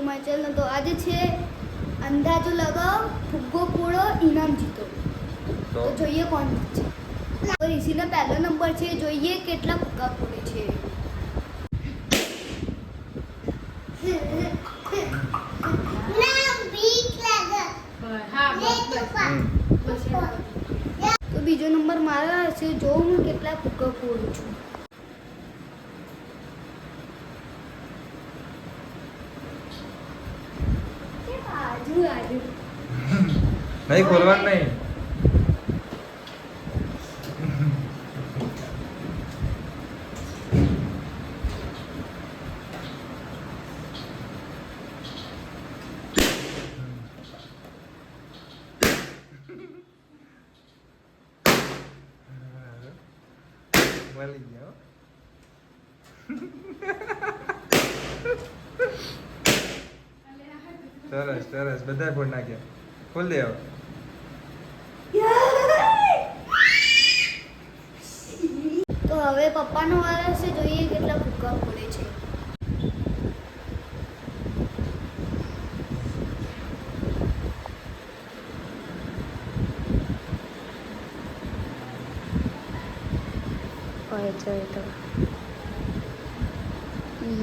મારી ચેનલ. તો આજે છે અંદાજો લગાવો, ફુગ્ગો ફોડો, ઇનામ જીતો. તો જોઈએ કોણ છે. ઋષિનો પહેલો નંબર છે. જોઈએ કેટલા ફુગ્ગા ફોડે છે. તો બીજો નંબર મારો હશે. જોઉં હું કેટલા ફુગ્ગા ફોડું છું. નહીં ખોલવાનું નહીં. મળી ગયો. સરસ સરસ બધા ફોડ નાખ્યા. ખોલ દે હવે. તો હવે પપ્પાનો વારો છે. જોઈએ કેટલા ફુગ્ગા ફોડે છે.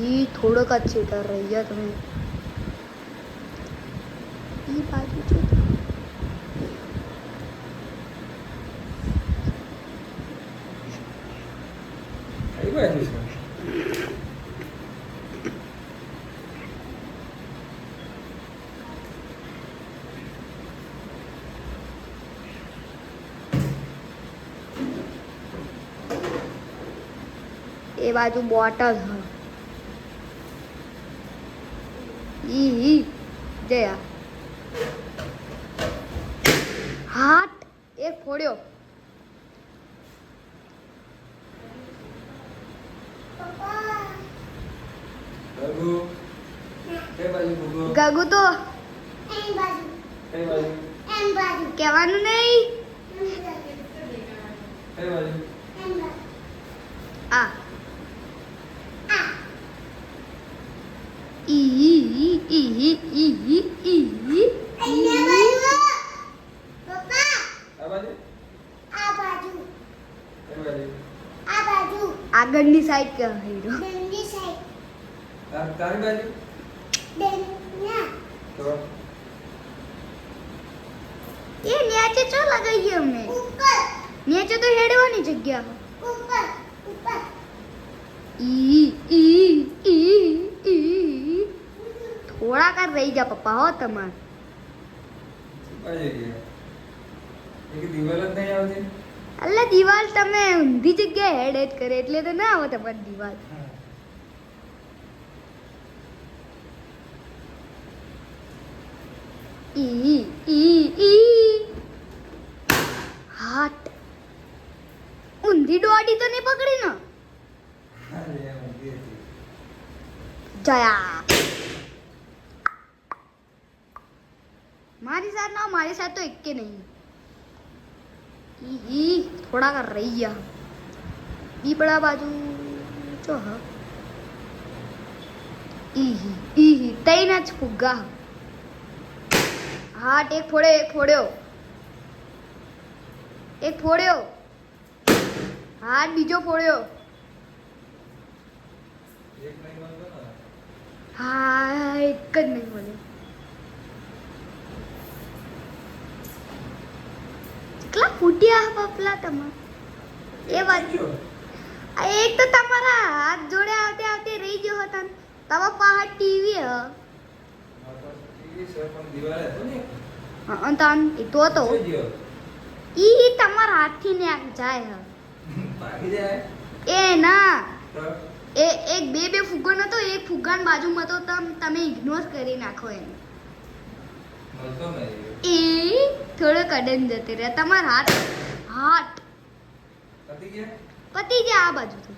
ये थोड़ा का अच्छे कर रही है तुम्हें ये बाजू છે. કઈ બાજુ છે? એ બાજુ બોટલ હ ઈ જયા હાથ એક ફોડ્યો. ગગુ કઈ બાજુ ગગુ? ગગુ તો કઈ બાજુ? કહેવાનું નહીં. કઈ બાજુ? આ ઈ ઈ ઈ ઈ ઈ આ બાજુ? કઈ બાજુ? આગળની સાઈડ કે હીરો તારી બાજુ? તો એ નીચે ચો લગાઈએ અમે. નીચે તો હેડવાની જગ્યા. ઈ ઈ ઈ ઈ થોડા કર રહી જા પપ્પા હો તમાર. બાજુ ગયા. એક દિવાલ જ નહીં આવતી. અલ્લા દિવાલ તમે ઊંધી જગ્યાએ હેડ હેડ કરે એટલે તો ના આવે તમારી દિવાલ. ઈ ઈ ઈ હાથ ઊંધી દોડી તો નહીં પકડી ને. જયા મારી સાથ ના મારી સાથ તો એકે નહીં. ઈ થોડા કર રહી ગયા. દીપડા બાજુ જો હ ઈ તૈન જ ફુગ્ગા. હાટ એક ફોડે એક ફોડ્યો. એક ફોડ્યો. હાટ બીજો ફોડ્યો. એક નહીં મળતો ને. હા એક જ નહીં મળે. કેટલા ફૂટ્યા પપલા તમાર એ વાત. આ એક તો તમારા હાથ જોડે આવતે આવતે રહી ગયો હતા. તમારા પાસે ટીવી હ ટીવી છે પણ દિવાલ હતો ને. અંતાન એ તો જોઈ ગયો. ઈ તમારા હાથથી ને જાય હ ભાગી જાય. એ ના તો એ એક બે ફુગ્ગો નતો. એક ફુગ્ગાની બાજુમાં તો તમે ઇગ્નોર કરી નાખો એને. મળતો નહીં. એ થોડો કડન જતે રહ્યા તમારા હાથ હાથ પતી ગયા? પતી ગયા આ બાજુ તો.